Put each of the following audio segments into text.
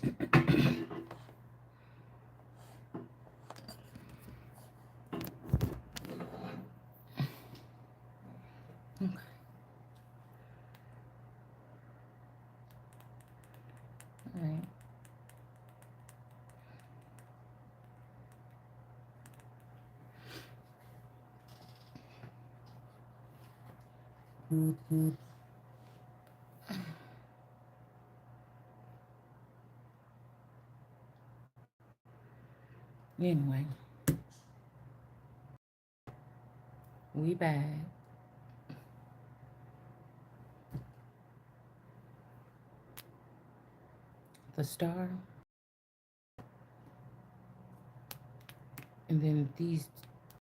All right. Anyway, we back. The star, and then these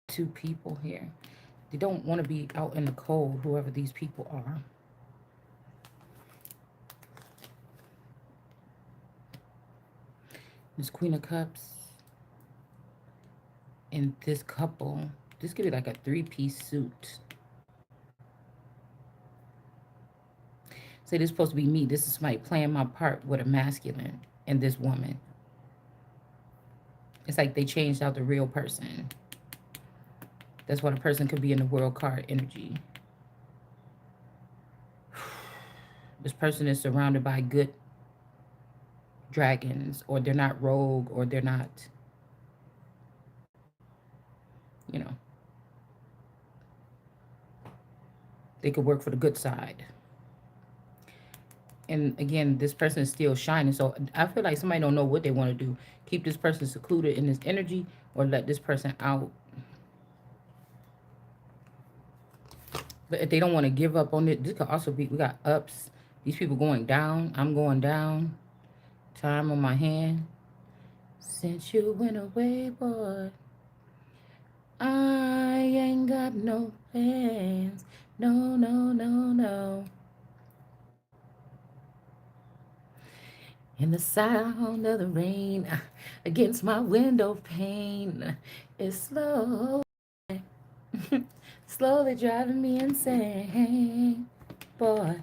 two people here. They don't want to be out in the cold, whoever these people are. This Queen of Cups and this couple. This could be like a three-piece suit. Say this is supposed to be me. This is somebody playing my part with a masculine and this woman. It's like they changed out the real person. That's what a person could be in the world card energy. This person is surrounded by good dragons, or they're not rogue, or they're not, you know, they could work for the good side. And again, this person is still shining. So I feel like somebody don't know what they want to do. Keep this person secluded in this energy, or let this person out. But if they don't want to give up on it, this could also be, we got ups. These people going down. I'm going down. Time on my hand. Since you went away, boy, I ain't got no plans. No, no, no, no. And the sound of the rain against my window pane is slow, slowly driving me insane. Boy,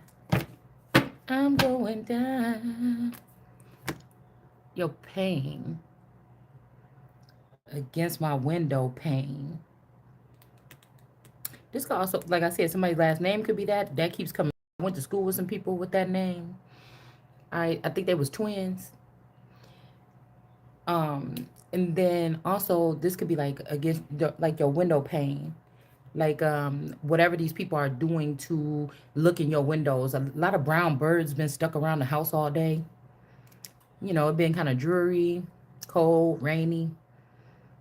I'm going down. Your pain against my window pane. This could also, like I said, somebody's last name could be that. That keeps coming. I went to school with some people with that name. I think they was twins. And then also this could be like against like your window pane. Like whatever these people are doing to look in your windows. A lot of brown birds been stuck around the house all day. You know, it been kind of dreary, cold, rainy,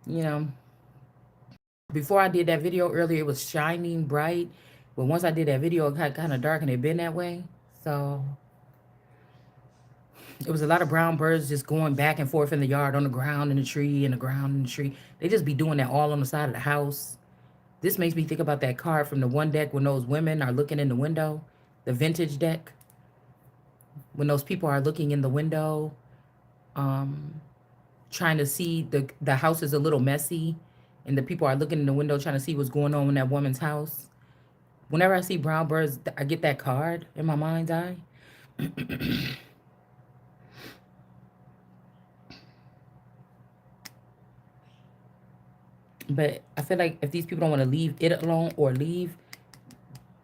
you know. Before I did that video earlier, it was shining bright. But once I did that video, it got kind of dark and it been that way. So it was a lot of brown birds just going back and forth in the yard, on the ground, in the tree, in the ground, in the tree. They just be doing that all on the side of the house. This makes me think about that card from the one deck when those women are looking in the window, the vintage deck. When those people are looking in the window, trying to see, the house is a little messy, and the people are looking in the window trying to see what's going on in that woman's house. Whenever I see brown birds, I get that card in my mind's eye. But I feel like if these people don't want to leave it alone or leave,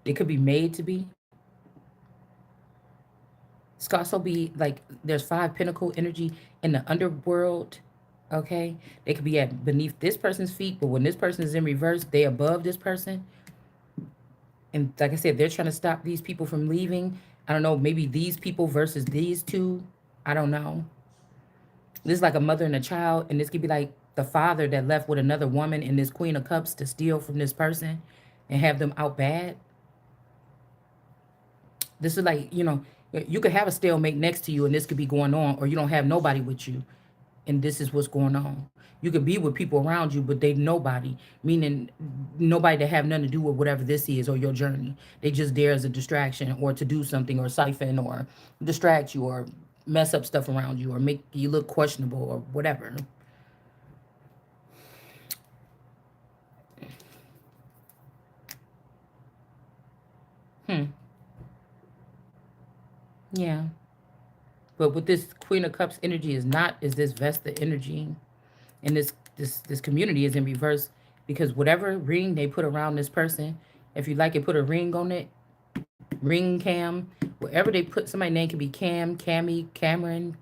it could be made to be. This could also be like there's 5 pentacle energy in the underworld. Okay, they could be at beneath this person's feet, but when this person is in reverse, they above this person. And like I said, they're trying to stop these people from leaving. I don't know, maybe these people versus these two. I don't know. This is like a mother and a child, and this could be like the father that left with another woman in this Queen of Cups to steal from this person and have them out bad. This is like, you know, you could have a stalemate next to you and this could be going on, or you don't have nobody with you and this is what's going on. You could be with people around you, but they nobody, meaning nobody to have nothing to do with whatever this is or your journey. They just there as a distraction or to do something or siphon or distract you or mess up stuff around you or make you look questionable or whatever. Hmm. Yeah. But what this Queen of Cups energy is not is this Vesta energy. And this community is in reverse because whatever ring they put around this person, if you like it, put a ring on it, ring cam, wherever they put somebody's name could be Cam, Cammy, Cameron,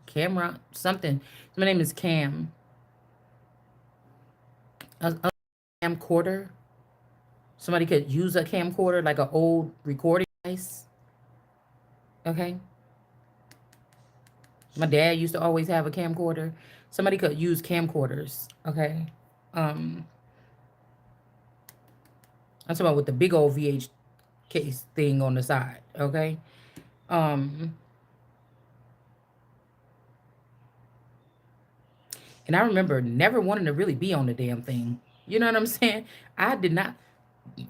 Camera, something. My name is Cam. A camcorder. Somebody could use a camcorder like an old recording device. Okay. My dad used to always have a camcorder. Somebody could use camcorders. Okay. Um, I'm talking about with the big old VH case thing on the side. Okay. Um, and I remember never wanting to really be on the damn thing. You know what I'm saying? I did not.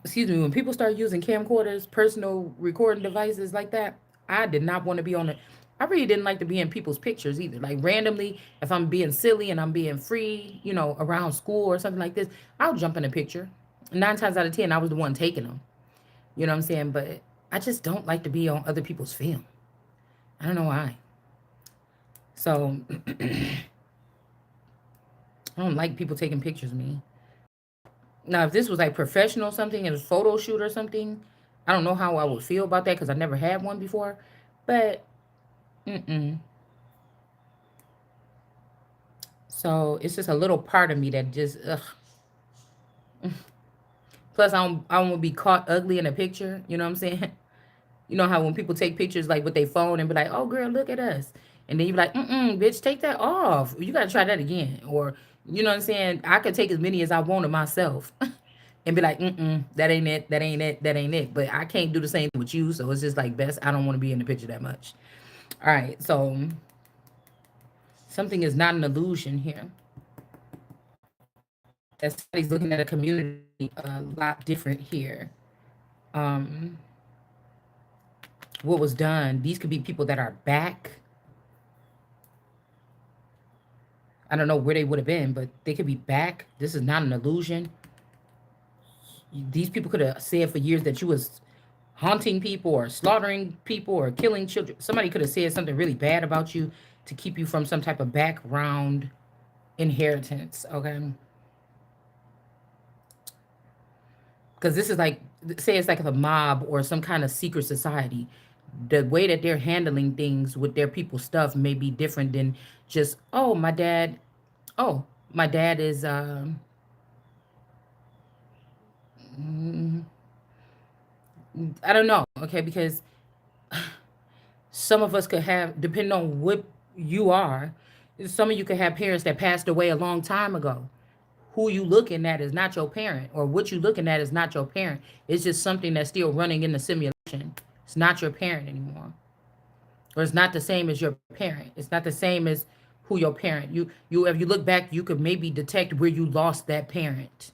Excuse me. When people start using camcorders, personal recording devices like that, I did not want to be on it. I really didn't like to be in people's pictures either. Like randomly, if I'm being silly and I'm being free, you know, around school or something like this, I'll jump in a picture. 9 times out of 10, I was the one taking them. You know what I'm saying? But I just don't like to be on other people's film. I don't know why. So I don't like people taking pictures of me. Now, if this was like professional something, it was photo shoot or something, I don't know how I would feel about that because I never had one before. But, mm-mm. So it's just a little part of me that just, ugh. Plus, I don't want to be caught ugly in a picture. You know what I'm saying? You know how when people take pictures like with their phone and be like, "Oh, girl, look at us," and then you be like, bitch, take that off. You gotta try that again." Or you know what I'm saying? I could take as many as I want of myself, and be like, that ain't it, that ain't it, that ain't it. But I can't do the same thing with you. So it's just like best I don't want to be in the picture that much. All right, so something is not an illusion here. That somebody's looking at a community a lot different here. Um, what was done? These could be people that are back. I don't know where they would have been, but they could be back. This is not an illusion. These people could have said for years that you was haunting people or slaughtering people or killing children. Somebody could have said something really bad about you to keep you from some type of background inheritance, okay? Because this is like, say it's like a mob or some kind of secret society. The way that they're handling things with their people's stuff may be different than just, oh, my dad is, I don't know, okay? Because some of us could have, depending on what you are, some of you could have parents that passed away a long time ago. Who you looking at is not your parent, or what you looking at is not your parent. It's just something that's still running in the simulation. It's not your parent anymore, or it's not the same as your parent. It's not the same as who your parent. You if you look back, you could maybe detect where you lost that parent.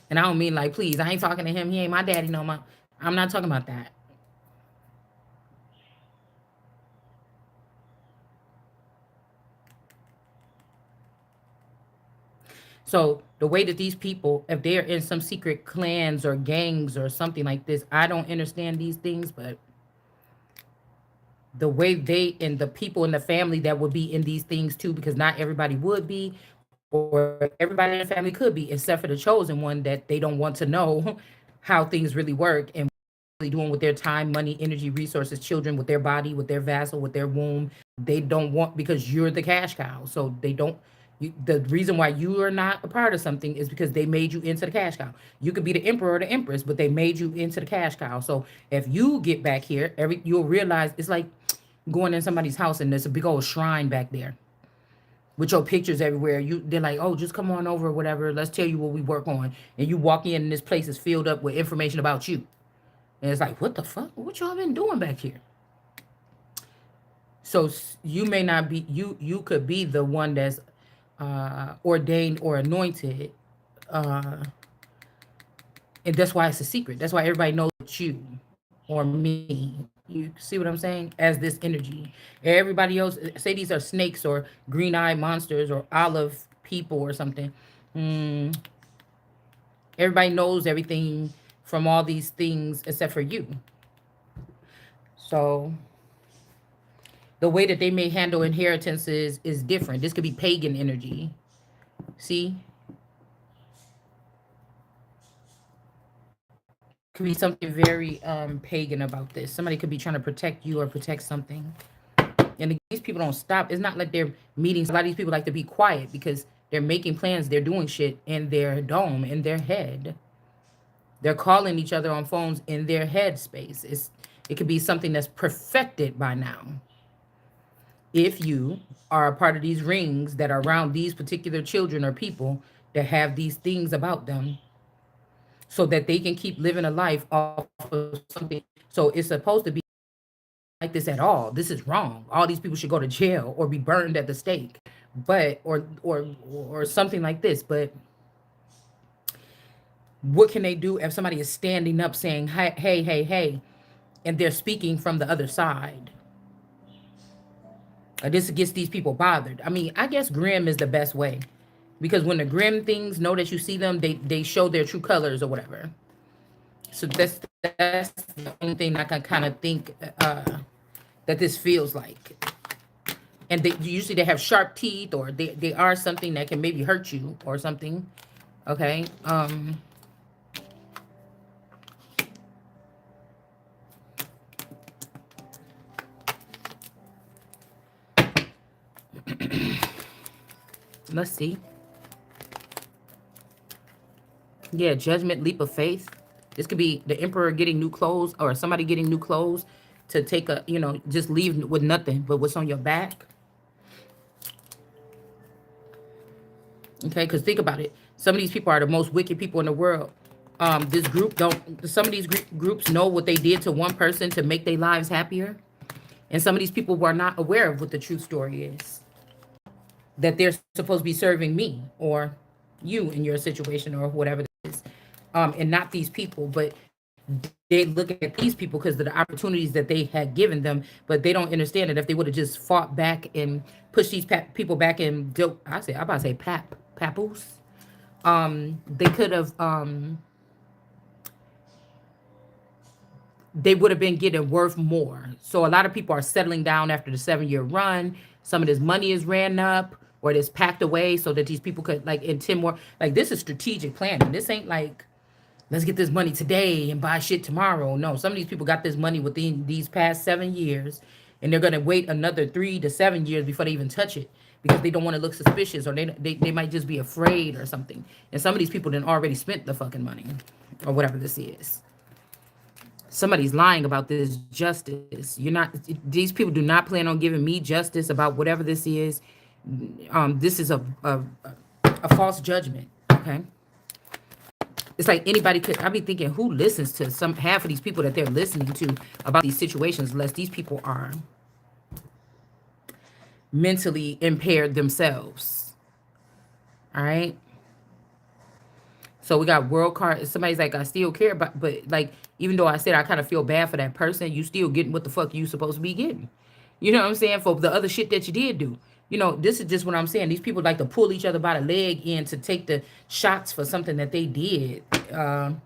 And I don't mean like, please, I ain't talking to him. He ain't my daddy no more. I'm not talking about that. So the way that these people, if they're in some secret clans or gangs or something like this, I don't understand these things, but the way they and the people in the family that would be in these things too, because not everybody would be, or everybody in the family could be, except for the chosen one that they don't want to know how things really work and really doing with their time, money, energy, resources, children, with their body, with their vessel, with their womb. They don't want because you're the cash cow. So they don't. The reason why you are not a part of something is because they made you into the cash cow. You could be the emperor or the empress, but they made you into the cash cow. So if you get back here, you'll realize it's like going in somebody's house and there's a big old shrine back there with your pictures everywhere. They're like, oh, just come on over or whatever. Let's tell you what we work on. And you walk in and this place is filled up with information about you. And it's like, what the fuck? What y'all been doing back here? So you may not be, you could be the one that's ordained or anointed. Uh, and that's why it's a secret. That's why everybody knows it's you or me. You see what I'm saying? As this energy. Everybody else, say these are snakes or green-eyed monsters or olive people or something. Everybody knows everything from all these things except for you. So the way that they may handle inheritances is different. This could be pagan energy. See, could be something very pagan about this. Somebody could be trying to protect you or protect something. And these people don't stop. It's not like they're meetings. A lot of these people like to be quiet because they're making plans. They're doing shit in their dome, in their head. They're calling each other on phones in their head space. It could be something that's perfected by now. If you are a part of these rings that are around these particular children or people that have these things about them, so that they can keep living a life off of something. So it's supposed to be like this at all. This is wrong. All these people should go to jail or be burned at the stake, but or something like this. But what can they do if somebody is standing up saying, hey, hey, hey, hey, and they're speaking from the other side? This gets these people bothered. I mean, I guess grim is the best way, because when the grim things know that you see them, they show their true colors or whatever. So that's the only thing I can kind of think that this feels like. And they usually they have sharp teeth, or they are something that can maybe hurt you or something. Okay. Let's see. Yeah, judgment, leap of faith. This could be the emperor getting new clothes, or somebody getting new clothes to take a, just leave with nothing but what's on your back. Okay, because think about it. Some of these people are the most wicked people in the world. This group don't. Some of these groups know what they did to one person to make their lives happier, and some of these people were not aware of what the true story is. That they're supposed to be serving me or you in your situation or whatever it is, and not these people. But they look at these people because of the opportunities that they had given them, but they don't understand that if they would have just fought back and pushed these people back and I'm about to say papoose, they could have, they would have been getting worth more. So a lot of people are settling down after the 7-year run. Some of this money is ran up or it is packed away so that these people could, like, in 10 more, like, this is strategic planning. This ain't like, let's get this money today and buy shit tomorrow. No, some of these people got this money within these past 7 years, and they're gonna wait another 3 to 7 years before they even touch it because they don't want to look suspicious, or they might just be afraid or something. And some of these people then already spent the fucking money or whatever this is. Somebody's lying about this justice. You're not. These people do not plan on giving me justice about whatever this is. This is a false judgment. Okay. It's like anybody could. I be thinking, who listens to some half of these people that they're listening to about these situations, unless these people are mentally impaired themselves. All right. So we got world card. Somebody's like, I still care, but like, even though I said I kind of feel bad for that person, you still getting what the fuck you supposed to be getting. You know what I'm saying? For the other shit that you did do. This is just what I'm saying. These people like to pull each other by the leg in to take the shots for something that they did. And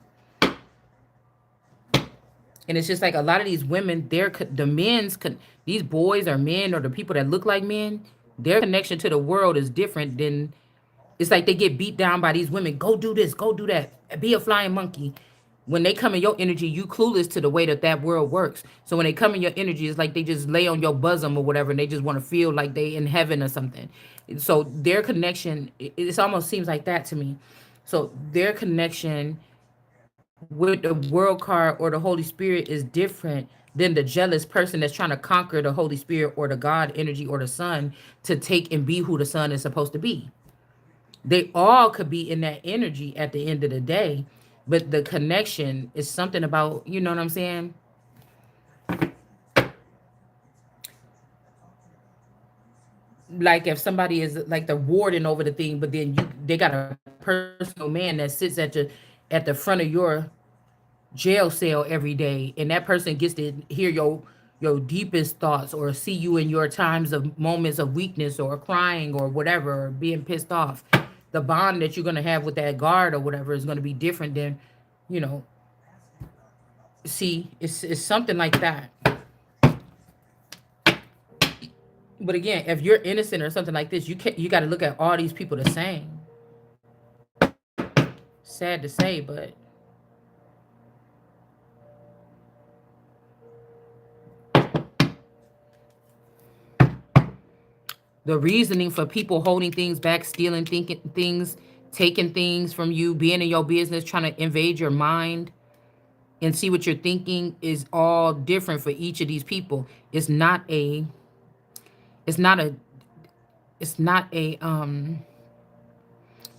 it's just like a lot of these women, these boys or men or the people that look like men, their connection to the world is different than, it's like they get beat down by these women. Go do this, go do that, be a flying monkey. When they come in your energy, you clueless to the way that world works. So when they come in your energy, it's like they just lay on your bosom or whatever, and they just want to feel like they in heaven or something. So their connection, it almost seems like that to me. So their connection with the world card or the Holy Spirit is different than the jealous person that's trying to conquer the Holy Spirit or the God energy or the Son to take and be who the Son is supposed to be. They all could be in that energy at the end of the day, but the connection is something about, you know what I'm saying? Like if somebody is like the warden over the thing, but then they got a personal man that sits at the front of your jail cell every day, and that person gets to hear your deepest thoughts or see you in your times of moments of weakness or crying or whatever, or being pissed off. The bond that you're going to have with that guard or whatever is going to be different than, you know See, it's something like that. But again, if you're innocent or something like this, you got to look at all these people the same. Sad to say, but the reasoning for people holding things back, stealing thinking things, taking things from you, being in your business, trying to invade your mind and see what you're thinking is all different for each of these people. It's not a it's not a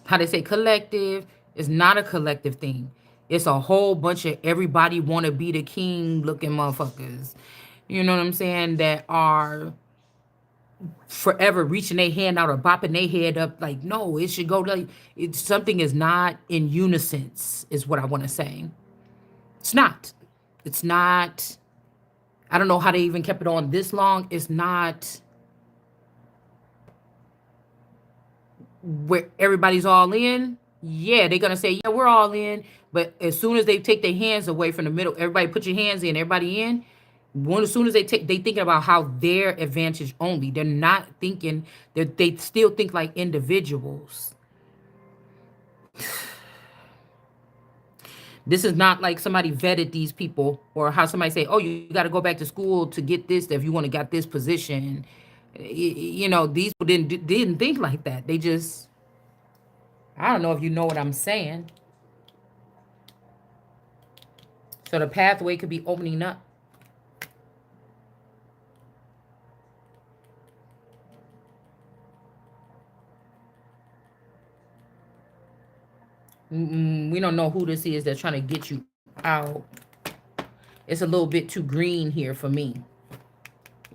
how they say collective. It's not a collective thing. It's a whole bunch of everybody want to be the king looking motherfuckers. You know what I'm saying? That are forever reaching their hand out or bopping their head up like, no, it should go like it's something is not in unison, is what I want to say. It's not. It's not. I don't know how they even kept it on this long. It's not where everybody's all in. Yeah, they're gonna say, yeah, we're all in. But as soon as they take their hands away from the middle, everybody put your hands in, everybody in. One, as soon as they thinking about how their advantage only. They're not thinking that they still think like individuals. This is not like somebody vetted these people or how somebody say, oh, you got to go back to school to get this if you want to get this position. You know, these people didn't think like that. They just, I don't know if you know what I'm saying. So the pathway could be opening up. We don't know who this is that's trying to get you out. It's a little bit too green here for me.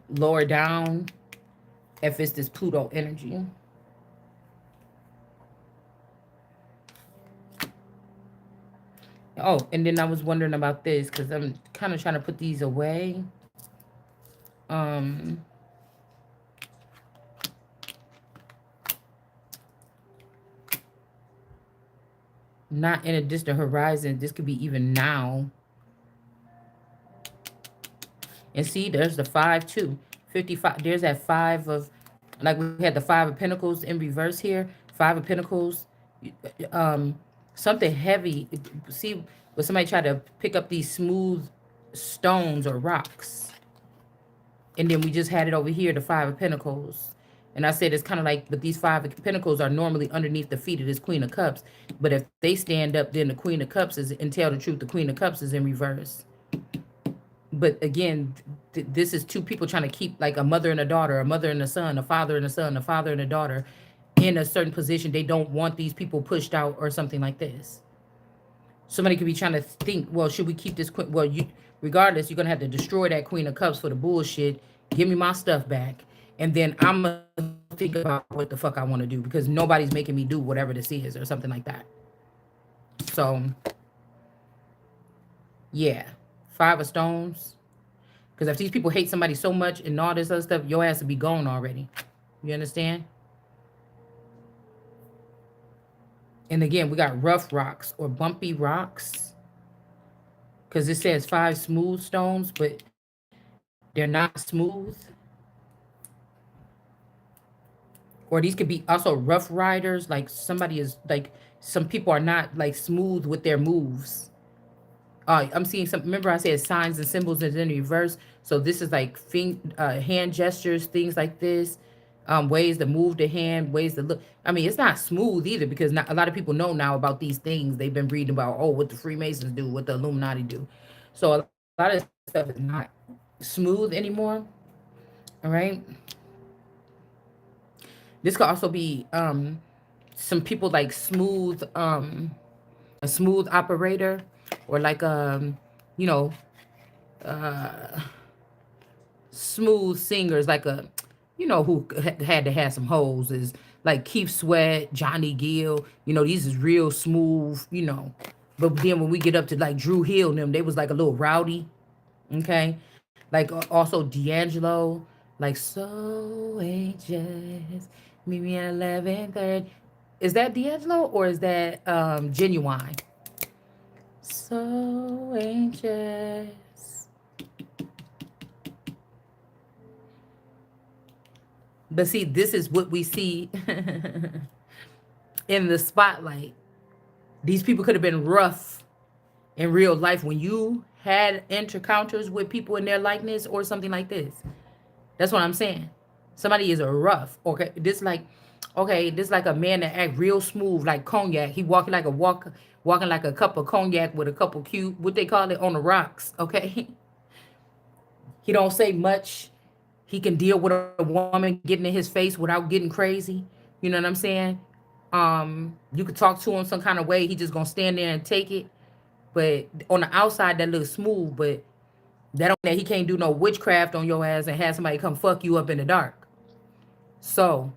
Lower down, if it's this Pluto energy. Oh, and then I was wondering about this because I'm kind of trying to put these away. Um, Not in a distant horizon. This could be even now. And see, there's the 5 too. 55. There's that 5 of, like we had the 5 of Pentacles in reverse here. 5 of Pentacles. Um, Something heavy. See, when somebody tried to pick up these smooth stones or rocks. And then we just had it over here, the 5 of Pentacles. And I said it's kind of like, but these 5 of Pentacles are normally underneath the feet of this Queen of Cups. But if they stand up, then the Queen of Cups is, and tell the truth, the Queen of Cups is in reverse. But again, this is two people trying to keep like a mother and a daughter, a mother and a son, a father and a son, a father and a daughter in a certain position. They don't want these people pushed out or something like this. Somebody could be trying to think, well, should we keep this queen? Well, you, regardless, you're going to have to destroy that Queen of Cups for the bullshit. Give me my stuff back. And then I'm going to think about what the fuck I want to do because nobody's making me do whatever this is or something like that. So, yeah. 5 of Stones. Because if these people hate somebody so much and all this other stuff, your ass would be gone already. You understand? And again, we got rough rocks or bumpy rocks. Because it says 5 smooth stones, but they're not smooth. Or these could be also rough riders. Like somebody is like, some people are not like smooth with their moves. I'm seeing some, remember I said signs and symbols is in reverse. So this is like hand gestures, things like this. Ways to move the hand, ways to look. I mean, it's not smooth either because not, a lot of people know now about these things. They've been reading about, oh, what the Freemasons do, what the Illuminati do. So a lot of stuff is not smooth anymore. All right. This could also be some people like smooth, a smooth operator or like, you know, smooth singers like a, you know, who had to have some hoes is like Keith Sweat, Johnny Gill. You know, these is real smooth, you know. But then when we get up to like Drew Hill and them, they was like a little rowdy. Okay. Like also D'Angelo, like so anxious. Meet me at 11:30. Is that D'Angelo or is that Genuine? So anxious. But see, this is what we see in the spotlight. These people could have been rough in real life when you had encounters with people in their likeness or something like this. That's what I'm saying. Somebody is a rough. Okay, this like a man that act real smooth like cognac. He walking like a cup of cognac with a couple cute, what they call it, on the rocks. Okay, he don't say much. He can deal with a woman getting in his face without getting crazy. You know what I'm saying? You could talk to him some kind of way. He just gonna stand there and take it. But on the outside, that looks smooth. But that don't mean that he can't do no witchcraft on your ass and have somebody come fuck you up in the dark. So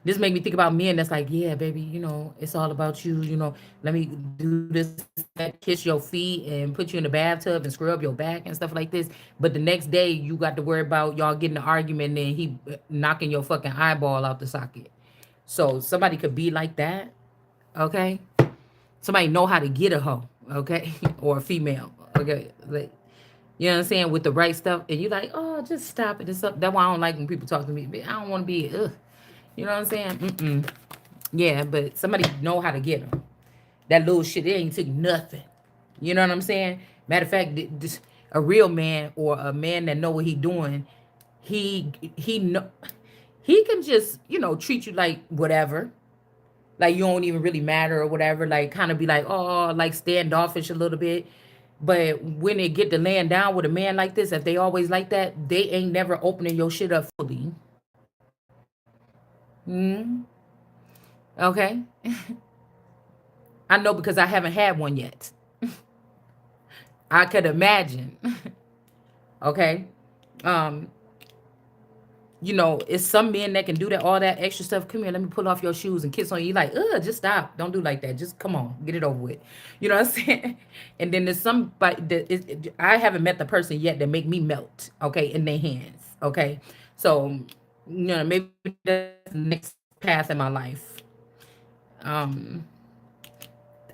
this make me think about men that's like, yeah, baby, it's all about you. Let me do this, that, kiss your feet and put you in the bathtub and scrub your back and stuff like this. But the next day, you got to worry about y'all getting an argument and he knocking your fucking eyeball out the socket. So somebody could be like that, okay? Somebody know how to get a hoe, okay? Or a female, okay? Like, you know what I'm saying? With the right stuff. And you like, oh, just stop it. It's up. That's why I don't like when people talk to me. I don't want to be, ugh. You know what I'm saying? Mm-mm. Yeah, but somebody know how to get them. That little shit, it ain't took nothing. You know what I'm saying? Matter of fact, this, a real man or a man that know what he doing, he know he can just treat you like whatever, like you don't even really matter or whatever. Like kind of be like, oh, like standoffish a little bit. But when they get to laying down with a man like this, if they always like that, they ain't never opening your shit up fully. Mm, okay. I know because I haven't had one yet. I could imagine. Okay. Um, it's some men that can do that, all that extra stuff. Come here, let me pull off your shoes and kiss on you. Like, just stop. Don't do like that. Just come on, get it over with. You know what I'm saying? And then there's somebody that I haven't met the person yet that make me melt, okay, in their hands. Okay. So, maybe that's the next path in my life. Um,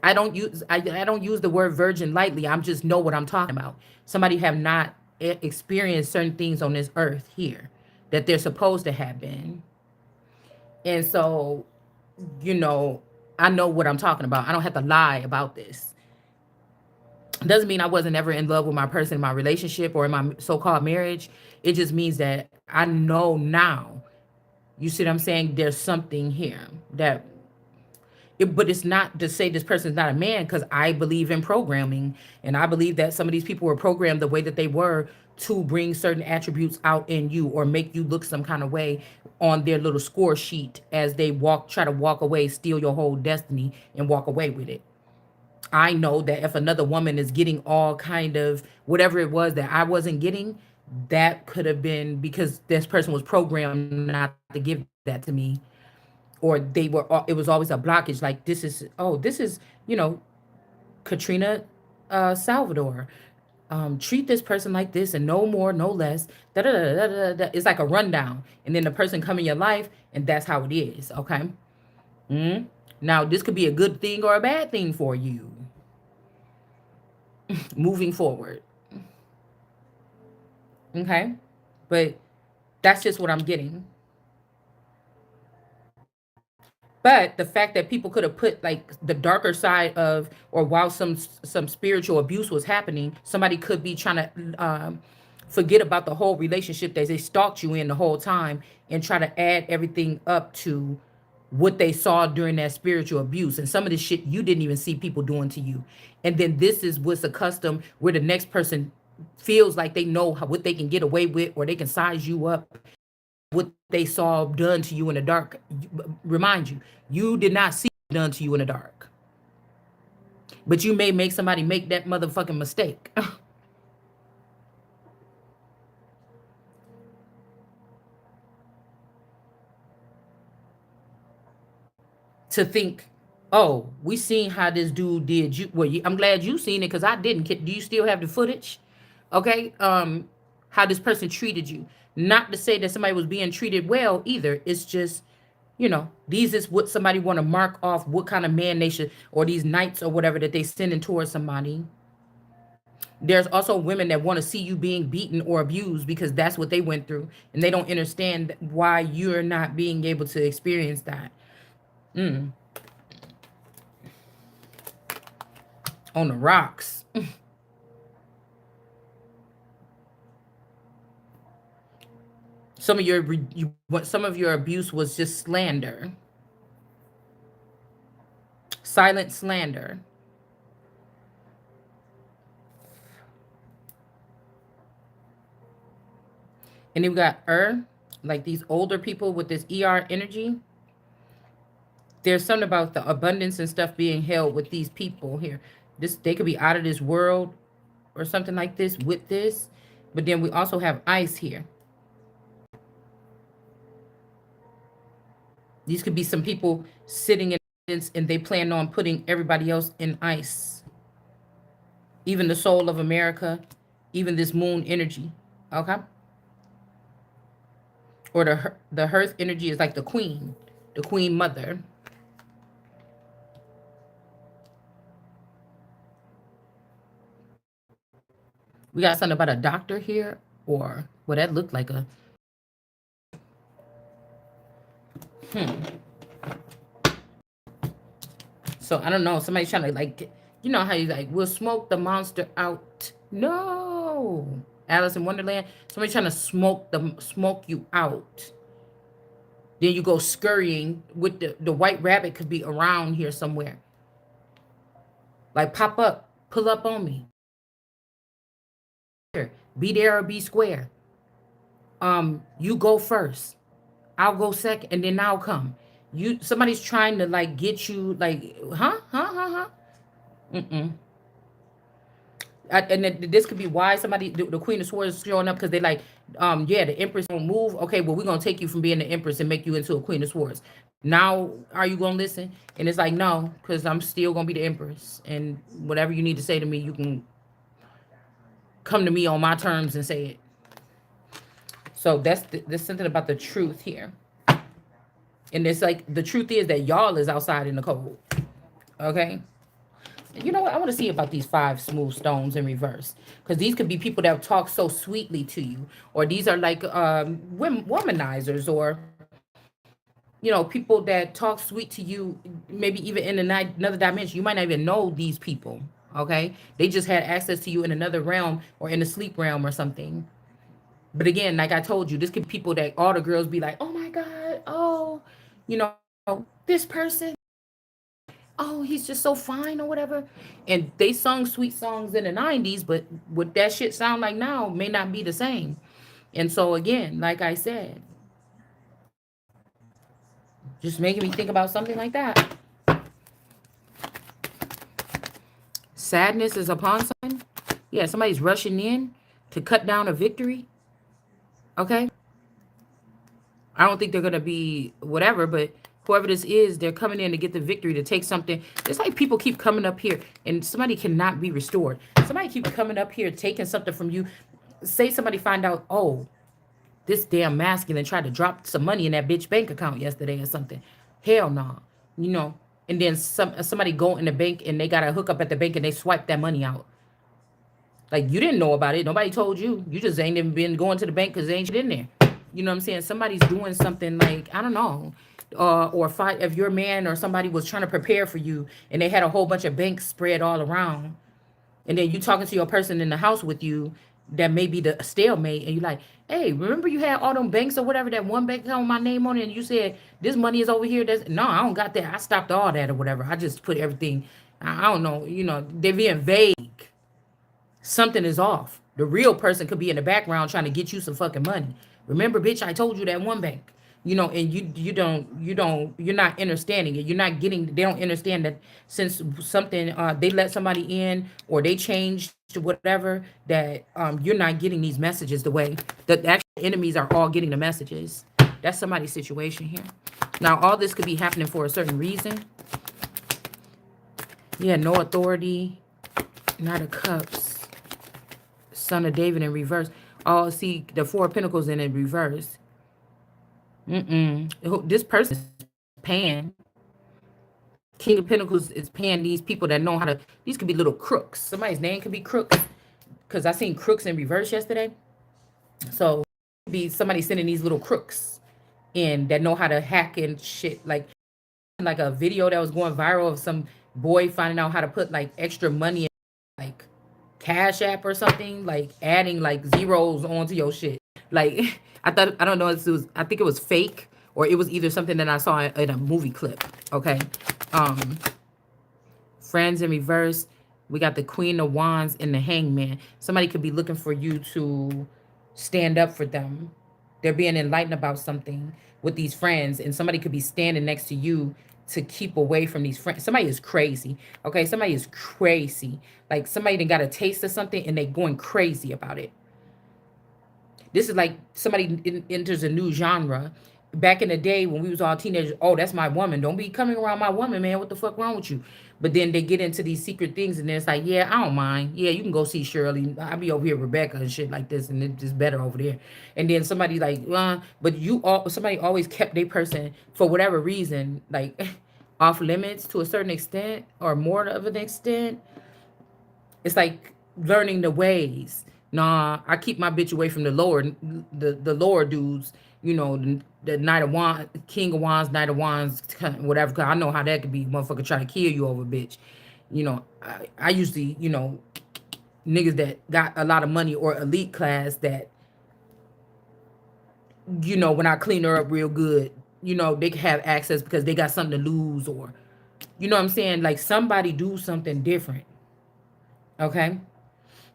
I don't use the word virgin lightly. I'm just know what I'm talking about. Somebody have not experienced certain things on this earth here that they're supposed to have been. And so, you know, I know what I'm talking about. I don't have to lie about this. Doesn't mean I wasn't ever in love with my person in my relationship or in my so-called marriage. It just means that I know now. You see what I'm saying? There's something here that but it's not to say this person's not a man, because I believe in programming, and I believe that some of these people were programmed the way that they were to bring certain attributes out in you or make you look some kind of way on their little score sheet as they try to walk away, steal your whole destiny and walk away with it. I know that if another woman is getting all kind of whatever it was that I wasn't getting, that could have been because this person was programmed not to give that to me, or it was always a blockage. Like this is Katrina Salvador. Treat this person like this and no more, no less. Da, da, da, da, da, da. It's like a rundown, and then the person come in your life, and that's how it is. Okay. mm Now this could be a good thing or a bad thing for you moving forward. Okay, but that's just what I'm getting. But the fact that people could have put like the darker side of, or while some spiritual abuse was happening, somebody could be trying to forget about the whole relationship that they stalked you in the whole time and try to add everything up to what they saw during that spiritual abuse and some of the shit you didn't even see people doing to you. And then this is what's accustomed where the next person feels like they know what they can get away with, or they can size you up, what they saw done to you in the dark. Remind you, you did not see it done to you in the dark, but you may make somebody make that motherfucking mistake to think, oh, we seen how this dude did you. Well, I'm glad you seen it because I didn't. Do you still have the footage? Okay, how this person treated you. Not to say that somebody was being treated well either. It's just You know, these is what somebody want to mark off what kind of man they should, or these knights or whatever that they sending towards somebody. There's also women that want to see you being beaten or abused because that's what they went through, and they don't understand why you're not being able to experience that. On the rocks. Some of your abuse was just slander, silent slander. And then we got like these older people with this energy. There's something about the abundance and stuff being held with these people here. This, they could be out of this world or something like this with this. But then we also have ice here. These could be some people sitting in and they plan on putting everybody else in ice. Even the soul of America, even this moon energy. Okay? Or the hearth energy is like the queen mother. We got something about a doctor here, or well, that looked like a So I don't know. Somebody's trying to like, you know how you like, we'll smoke the monster out. No, Alice in Wonderland. Somebody trying to smoke you out. Then you go scurrying with the white rabbit could be around here somewhere. Like pop up, pull up on me. Be there or be square. You go first. I'll go second, and then I'll come. Somebody's trying to like get you like, huh. Mm-mm. And then this could be why somebody, the Queen of Swords is showing up because they like, yeah, the Empress don't move. Okay, well, we're gonna take you from being the Empress and make you into a Queen of Swords. Now, are you gonna listen? And it's like, no, because I'm still gonna be the Empress, and whatever you need to say to me, you can come to me on my terms and say it. So there's something about the truth here, and it's like the truth is that y'all is outside in the cold. Okay. You know what? I want to see about these 5 smooth stones in reverse, because these could be people that talk so sweetly to you, or these are like womanizers, or people that talk sweet to you, maybe even in another dimension. You might not even know these people. Okay, they just had access to you in another realm or in the sleep realm or something. But again, like I told you, this could be people that all the girls be like, oh my god, oh, this person, oh, he's just so fine or whatever. And they sung sweet songs in the 90s, but what that shit sound like now may not be the same. And so again, like I said, just making me think about something like that. Sadness is upon someone. Yeah, somebody's rushing in to cut down a victory. Okay. I don't think they're gonna be whatever, but whoever this is, they're coming in to get the victory, to take something. It's like people keep coming up here and somebody cannot be restored. Somebody keep coming up here taking something from you. Say somebody find out, oh, this damn masculine tried to drop some money in that bitch bank account yesterday or something. Hell no. You know, and then somebody go in the bank and they got a hook up at the bank and they swipe that money out. Like, you didn't know about it. Nobody told you. You just ain't even been going to the bank because there ain't shit in there. You know what I'm saying? Somebody's doing something like, I don't know. Or if your man or somebody was trying to prepare for you and they had a whole bunch of banks spread all around. And then you talking to your person in the house with you that may be the stalemate. And you're like, hey, remember you had all them banks or whatever, that one bank on my name on it. And you said, this money is over here. No, I don't got that. I stopped all that or whatever. I just put everything. I don't know. They're being vague. Something is off. The real person could be in the background trying to get you some fucking money. Remember, bitch, I told you that one bank. And you're not understanding it. You're not getting, they don't understand that since something, they let somebody in or they changed to whatever, that you're not getting these messages the way that the actual enemies are all getting the messages. That's somebody's situation here. Now, all this could be happening for a certain reason. Yeah, no authority, Knight of Cups, Son of David in reverse. Oh, see the 4 of Pentacles in reverse. This person is paying. King of Pentacles is paying these people that know how to. These could be little crooks. Somebody's name could be Crooks, because I seen crooks in reverse yesterday. So be somebody sending these little crooks in that know how to hack and shit. Like a video that was going viral of some boy finding out how to put like extra money in like Cash App or something, like adding like zeros onto your shit. Like I don't know if it was, I think it was fake, or it was either something that I saw in a movie clip. Okay. Um Friends in reverse. We got the Queen of Wands and the Hangman. Somebody could be looking for you to stand up for them. They're being enlightened about something with these friends, and somebody could be standing next to you to keep away from these friends. Somebody is crazy. Okay, somebody is crazy. Like somebody done got a taste of something and they going crazy about it. This is like somebody enters a new genre. Back in the day when we was all teenagers, oh, that's my woman. Don't be coming around my woman, man. What the fuck wrong with you? But then they get into these secret things, and then it's like, yeah, I don't mind. Yeah, you can go see Shirley. I'll be over here, Rebecca, and shit like this, and it's just better over there. And then somebody like, but somebody always kept their person for whatever reason, like off limits to a certain extent or more of an extent. It's like learning the ways. Nah, I keep my bitch away from the lower dudes. You know, the Knight of Wands, King of Wands, Knight of Wands, whatever. 'Cause I know how that could be. Motherfucker try to kill you over, bitch. You know, I usually, niggas that got a lot of money or elite class that, when I clean her up real good, they can have access because they got something to lose, or, you know what I'm saying? Like somebody do something different. Okay.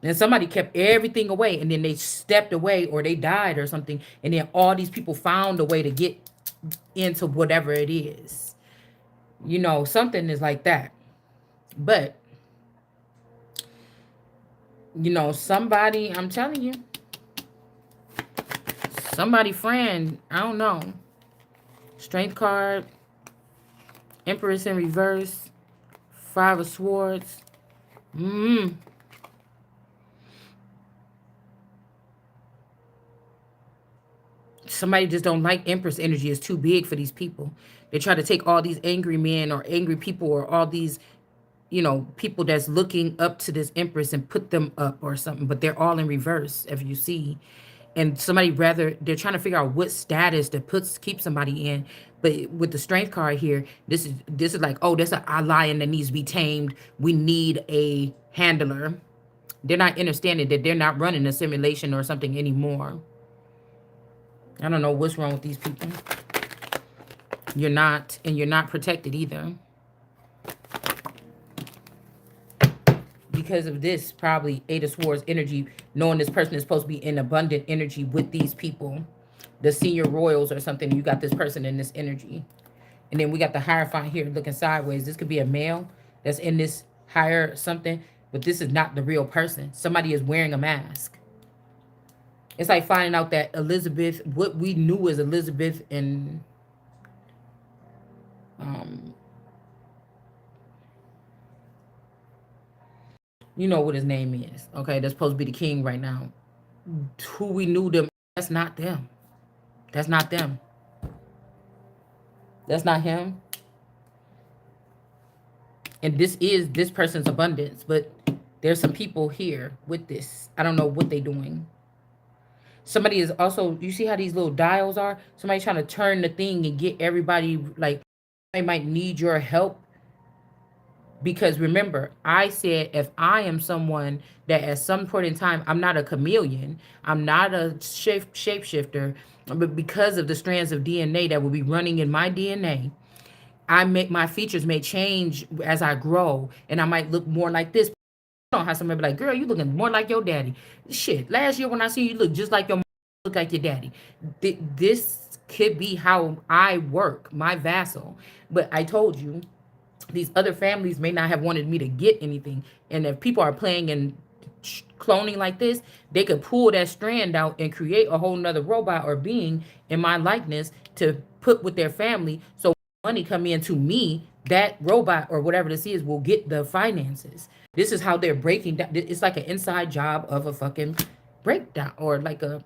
And somebody kept everything away, and then they stepped away or they died or something. And then all these people found a way to get into whatever it is. Something is like that. But, somebody, I'm telling you, somebody friend, I don't know. Strength card, Empress in reverse, Five of Swords. Somebody just don't like Empress energy. It's too big for these people. They try to take all these angry men or angry people or all these, people that's looking up to this Empress and put them up or something, but they're all in reverse, if you see. And they're trying to figure out what status to keep somebody in. But with the Strength card here, this is like, oh, that's a lion that needs to be tamed. We need a handler. They're not understanding that they're not running a simulation or something anymore. I don't know what's wrong with these people. You're not protected either. Because of this, probably Eight of Swords energy, knowing this person is supposed to be in abundant energy with these people. The senior royals or something, you got this person in this energy. And then we got the Hierophant here looking sideways. This could be a male that's in this higher something, but this is not the real person. Somebody is wearing a mask. It's like finding out that Elizabeth, what we knew as Elizabeth and you know what his name is, okay? That's supposed to be the king right now. Who we knew them, that's not them. That's not them. That's not him. And this is this person's abundance, but there's some people here with this. I don't know what they're doing. Somebody is also, you see how these little dials are? Somebody trying to turn the thing and get everybody, like, they might need your help. Because remember, I said if I am someone that at some point in time, I'm not a chameleon, I'm not a shapeshifter, but because of the strands of DNA that will be running in my DNA, my features may change as I grow, and I might look more like this. You don't have somebody be like, girl, you looking more like your daddy. Shit, last year when I see you look just like your mom, look like your daddy. This could be how I work, my vassal. But I told you, these other families may not have wanted me to get anything. And if people are playing and cloning like this, they could pull that strand out and create a whole nother robot or being in my likeness to put with their family. So money come into me, that robot or whatever this is will get the finances. This is how they're breaking down. It's like an inside job of a fucking breakdown or like a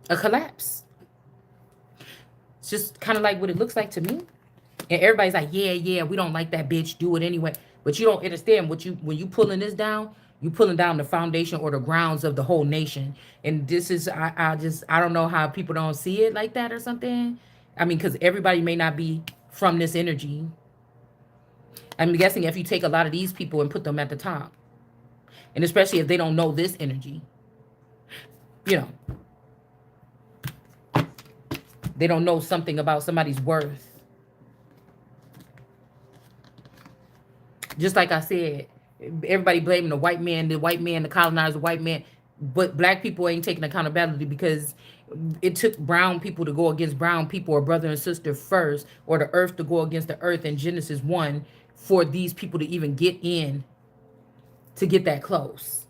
collapse. It's just kind of like what it looks like to me. And everybody's like, yeah, yeah, we don't like that bitch. Do it anyway. But you don't understand what you when you pulling this down, you pulling down the foundation or the grounds of the whole nation. And this is I don't know how people don't see it like that or something. I mean, because everybody may not be from this energy. I'm guessing if you take a lot of these people and put them at the top, and especially if they don't know this energy, you know, they don't know something about somebody's worth. Just like I said, everybody blaming the white man, the colonizer, white man, but black people ain't taking accountability because it took brown people to go against brown people or brother and sister first, or the earth to go against the earth in Genesis 1 for these people to even get in to get that close.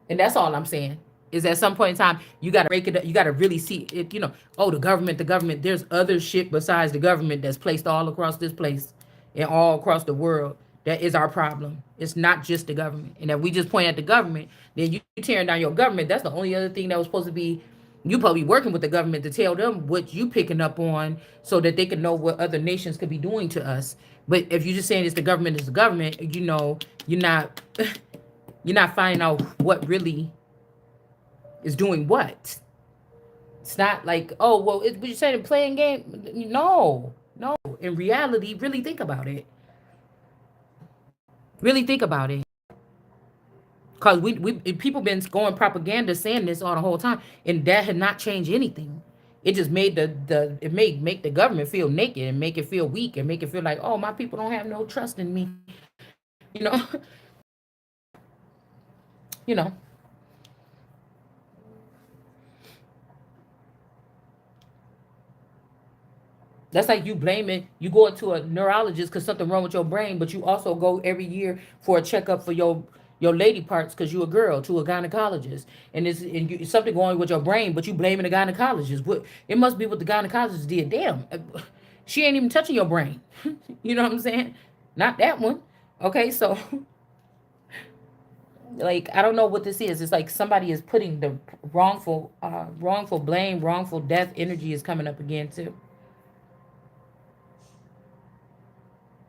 And that's all I'm saying. Is at some point in time, you got to break it up. You got to really see it. Oh, the government. There's other shit besides the government that's placed all across this place and all across the world. That is our problem. It's not just the government. And if we just point at the government, then you tearing down your government. That's the only other thing that was supposed to be. You probably working with the government to tell them what you picking up on, so that they can know what other nations could be doing to us. But if you're just saying it's the government, you're not you're not finding out what really is doing what. It's not like, oh, well, what you saying, playing game. No, no. In reality, really think about it. Really think about it. Because we people been going propaganda saying this all the whole time, and that had not changed anything. It just made it made make the government feel naked and make it feel weak and make it feel like, oh, my people don't have no trust in me. You know, you know. That's like you blaming, you go to a neurologist because something wrong with your brain, but you also go every year for a checkup for your lady parts because you a girl to a gynecologist, and it's something going with your brain, but you blaming the gynecologist. What it must be what the gynecologist did. Damn, she ain't even touching your brain. You know what I'm saying? Not that one. Okay, so like I don't know what this is. It's like somebody is putting the wrongful blame, wrongful death energy is coming up again too.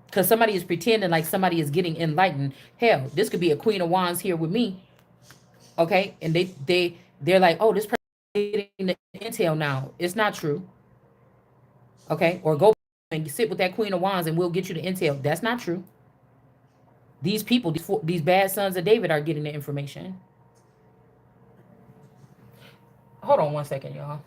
Because somebody is pretending like somebody is getting enlightened. Hell, this could be a Queen of Wands here with me, okay? And they're like, oh, this person is getting the intel now. It's not true, okay? Or go and sit with that Queen of Wands and we'll get you the intel. That's not true. These people, these bad sons of David, are getting the information. Hold on one second, y'all.